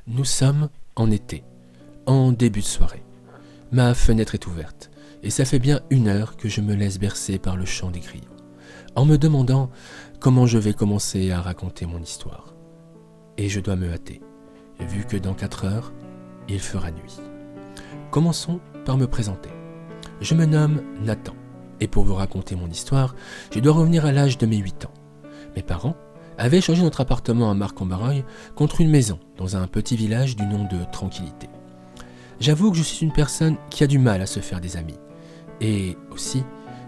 Nous sommes en été, en début de soirée. Ma fenêtre est ouverte, et ça fait bien 1 heure que je me laisse bercer par le chant des grillons, en me demandant comment je vais commencer à raconter mon histoire. Et je dois me hâter, vu que dans 4 heures, il fera nuit. Commençons par me présenter. Je me nomme Nathan, et pour vous raconter mon histoire, je dois revenir à l'âge de mes 8 ans. Mes parents avaient échangé notre appartement à Marc-en-Barœul contre une maison dans un petit village du nom de Tranquillité. J'avoue que je suis une personne qui a du mal à se faire des amis, et aussi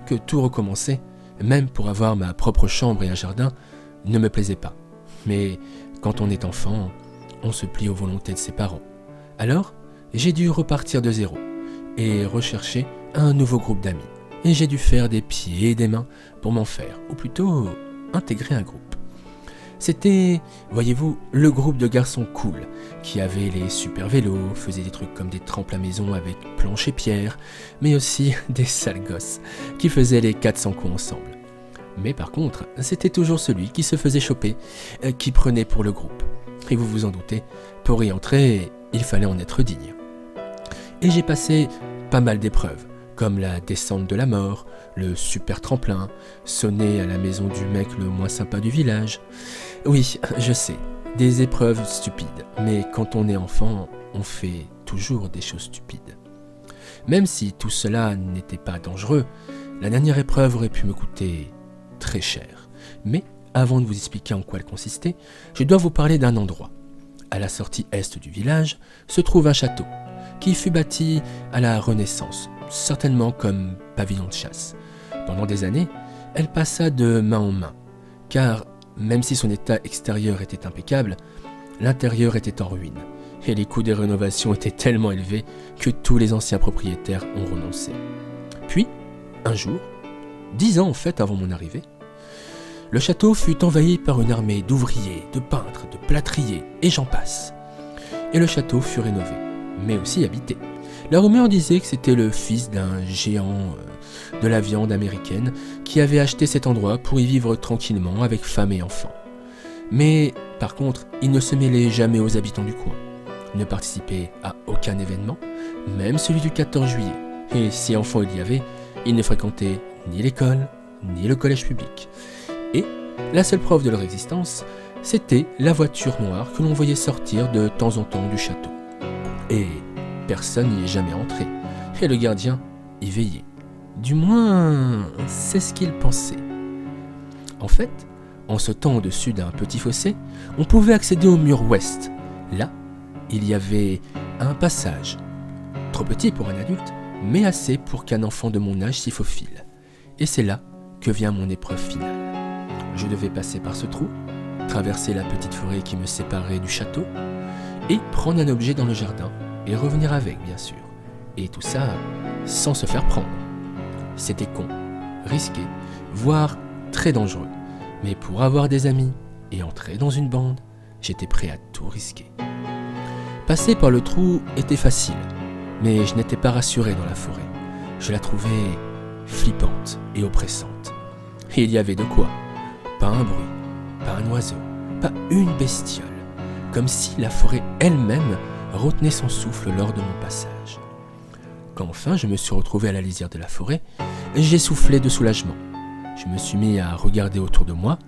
que tout recommencer, même pour avoir ma propre chambre et un jardin, ne me plaisait pas. Mais quand on est enfant, on se plie aux volontés de ses parents. Alors, j'ai dû repartir de zéro et rechercher un nouveau groupe d'amis. Et j'ai dû faire des pieds et des mains pour m'en faire, ou plutôt intégrer un groupe. C'était, voyez-vous, le groupe de garçons cool, qui avaient les super vélos, faisaient des trucs comme des trempes à maison avec planches et pierres, mais aussi des sales gosses, qui faisaient les 400 coups ensemble. Mais par contre, c'était toujours celui qui se faisait choper, qui prenait pour le groupe. Et vous vous en doutez, pour y entrer, il fallait en être digne. Et j'ai passé pas mal d'épreuves, comme la descente de la mort, le super tremplin, sonner à la maison du mec le moins sympa du village. Oui, je sais, des épreuves stupides, mais quand on est enfant, on fait toujours des choses stupides. Même si tout cela n'était pas dangereux, la dernière épreuve aurait pu me coûter très cher. Mais avant de vous expliquer en quoi elle consistait, je dois vous parler d'un endroit. À la sortie est du village se trouve un château, qui fut bâti à la Renaissance, certainement comme pavillon de chasse. Pendant des années, elle passa de main en main, car même si son état extérieur était impeccable, l'intérieur était en ruine, et les coûts des rénovations étaient tellement élevés que tous les anciens propriétaires ont renoncé. Puis, un jour, 10 ans en fait avant mon arrivée, le château fut envahi par une armée d'ouvriers, de peintres, de plâtriers, et j'en passe. Et le château fut rénové, mais aussi habité. La rumeur disait que c'était le fils d'un géant de la viande américaine qui avait acheté cet endroit pour y vivre tranquillement avec femme et enfants. Mais par contre, il ne se mêlait jamais aux habitants du coin, ne participait à aucun événement, même celui du 14 juillet. Et si enfant il y avait, il ne fréquentait ni l'école, ni le collège public. Et la seule preuve de leur existence, c'était la voiture noire que l'on voyait sortir de temps en temps du château. Et personne n'y est jamais entré, et le gardien y veillait. Du moins, c'est ce qu'il pensait. En fait, en sautant au-dessus d'un petit fossé, on pouvait accéder au mur ouest. Là, il y avait un passage, trop petit pour un adulte, mais assez pour qu'un enfant de mon âge s'y faufile. Et c'est là que vient mon épreuve finale. Je devais passer par ce trou, traverser la petite forêt qui me séparait du château, et prendre un objet dans le jardin, et revenir avec, bien sûr. Et tout ça sans se faire prendre. C'était con, risqué, voire très dangereux. Mais pour avoir des amis et entrer dans une bande, j'étais prêt à tout risquer. Passer par le trou était facile, mais je n'étais pas rassuré dans la forêt. Je la trouvais flippante et oppressante. Et il y avait de quoi. Pas un bruit, pas un oiseau, pas une bestiole. Comme si la forêt elle-même retenait son souffle lors de mon passage. Quand enfin je me suis retrouvé à la lisière de la forêt, j'ai soufflé de soulagement. Je me suis mis à regarder autour de moi,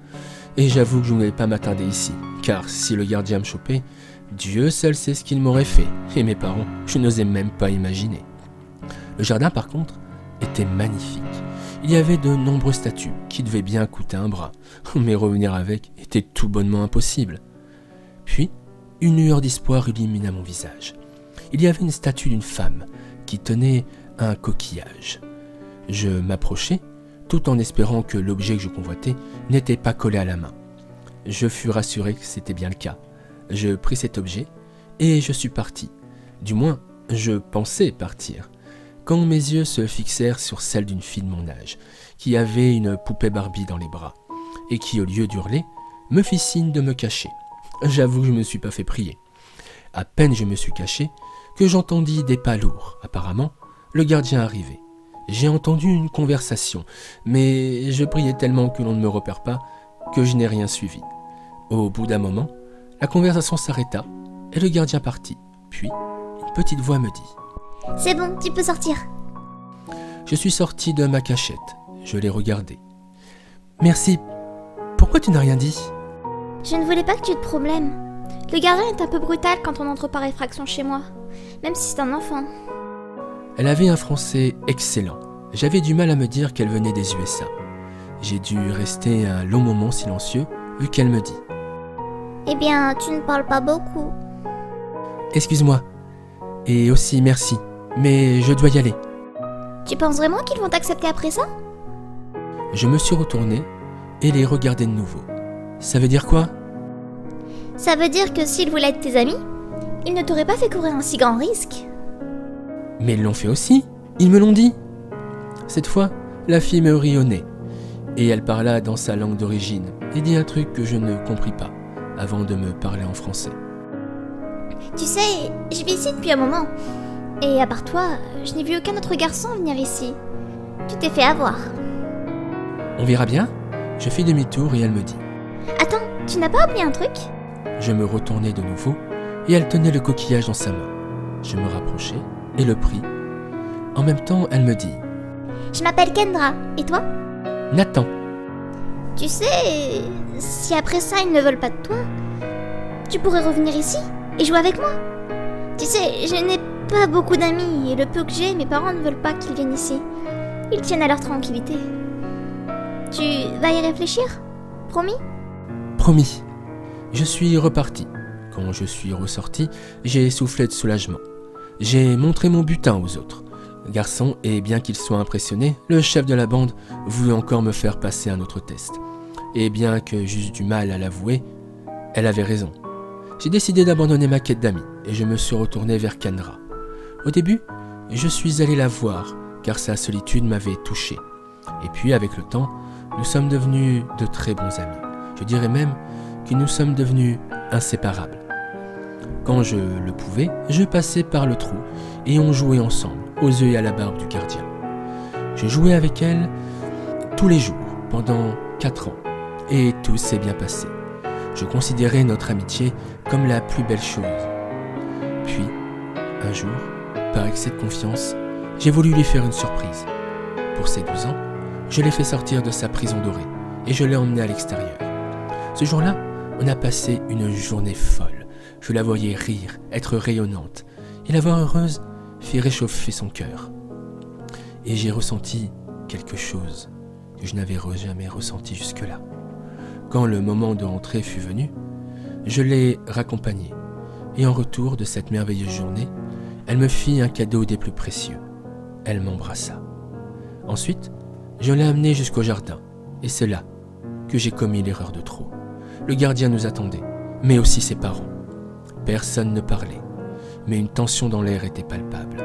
et j'avoue que je ne voulais pas m'attarder ici, car si le gardien me chopait, Dieu seul sait ce qu'il m'aurait fait, et mes parents, je n'osais même pas imaginer. Le jardin par contre était magnifique. Il y avait de nombreuses statues qui devaient bien coûter un bras, mais revenir avec était tout bonnement impossible. Puis, une lueur d'espoir illumina mon visage. Il y avait une statue d'une femme qui tenait un coquillage. Je m'approchai, tout en espérant que l'objet que je convoitais n'était pas collé à la main. Je fus rassuré que c'était bien le cas. Je pris cet objet et je suis parti. Du moins, je pensais partir, quand mes yeux se fixèrent sur celle d'une fille de mon âge, qui avait une poupée Barbie dans les bras, et qui, au lieu d'hurler, me fit signe de me cacher. J'avoue que je ne me suis pas fait prier. À peine je me suis caché, que j'entendis des pas lourds. Apparemment, le gardien arrivait. J'ai entendu une conversation, mais je priais tellement que l'on ne me repère pas, que je n'ai rien suivi. Au bout d'un moment, la conversation s'arrêta, et le gardien partit. Puis, une petite voix me dit « C'est bon, tu peux sortir. » Je suis sorti de ma cachette. Je l'ai regardé. « Merci. Pourquoi tu n'as rien dit ?» Je ne voulais pas que tu aies de problème. Le gardien est un peu brutal quand on entre par effraction chez moi, même si c'est un enfant. Elle avait un français excellent. J'avais du mal à me dire qu'elle venait des USA. J'ai dû rester un long moment silencieux, vu qu'elle me dit « Eh bien, tu ne parles pas beaucoup. » « Excuse-moi. Et aussi merci, mais je dois y aller. » Tu penses vraiment qu'ils vont t'accepter après ça ? Je me suis retourné et les regardé de nouveau. Ça veut dire quoi ? Ça veut dire que s'ils voulaient être tes amis, ils ne t'auraient pas fait courir un si grand risque. Mais ils l'ont fait aussi, ils me l'ont dit. Cette fois, la fille me rit au nez, et elle parla dans sa langue d'origine, et dit un truc que je ne compris pas, avant de me parler en français. Tu sais, je vis ici depuis un moment, et à part toi, je n'ai vu aucun autre garçon venir ici. Tu t'es fait avoir. On verra bien. Je fis demi-tour et elle me dit Attends, tu n'as pas oublié un truc ? Je me retournai de nouveau, et elle tenait le coquillage dans sa main. Je me rapprochai et le pris. En même temps, elle me dit Je m'appelle Kendra, et toi ? Nathan. Tu sais, si après ça ils ne veulent pas de toi, tu pourrais revenir ici et jouer avec moi. Tu sais, je n'ai pas beaucoup d'amis et le peu que j'ai, mes parents ne veulent pas qu'ils viennent ici. Ils tiennent à leur tranquillité. Tu vas y réfléchir ? Promis ? Promis. Je suis reparti. Quand je suis ressorti, j'ai soufflé de soulagement. J'ai montré mon butin aux autres garçons et bien qu'il soit impressionné, le chef de la bande voulut encore me faire passer un autre test. Et bien que j'eusse du mal à l'avouer, elle avait raison. J'ai décidé d'abandonner ma quête d'amis et je me suis retourné vers Kendra. Au début, je suis allé la voir car sa solitude m'avait touché. Et puis avec le temps, nous sommes devenus de très bons amis. Je dirais même que nous sommes devenus inséparables. Quand je le pouvais, je passais par le trou et on jouait ensemble, aux œufs et à la barbe du gardien. Je jouais avec elle tous les jours, pendant 4 ans, et tout s'est bien passé. Je considérais notre amitié comme la plus belle chose. Puis, un jour, par excès de confiance, j'ai voulu lui faire une surprise. Pour ses 12 ans, je l'ai fait sortir de sa prison dorée et je l'ai emmené à l'extérieur. Ce jour-là, on a passé une journée folle. Je la voyais rire, être rayonnante, et la voir heureuse fit réchauffer son cœur. Et j'ai ressenti quelque chose que je n'avais jamais ressenti jusque-là. Quand le moment de rentrer fut venu, je l'ai raccompagnée, et en retour de cette merveilleuse journée, elle me fit un cadeau des plus précieux. Elle m'embrassa. Ensuite, je l'ai amenée jusqu'au jardin, et c'est là que j'ai commis l'erreur de trop. Le gardien nous attendait, mais aussi ses parents. Personne ne parlait, mais une tension dans l'air était palpable.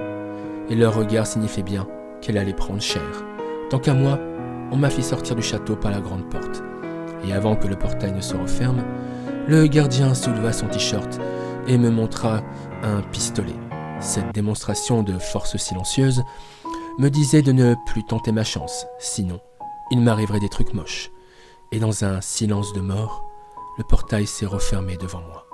Et leur regard signifiait bien qu'elle allait prendre cher. Tant qu'à moi, on m'a fait sortir du château par la grande porte. Et avant que le portail ne se referme, le gardien souleva son t-shirt et me montra un pistolet. Cette démonstration de force silencieuse me disait de ne plus tenter ma chance, sinon il m'arriverait des trucs moches. Et dans un silence de mort, le portail s'est refermé devant moi.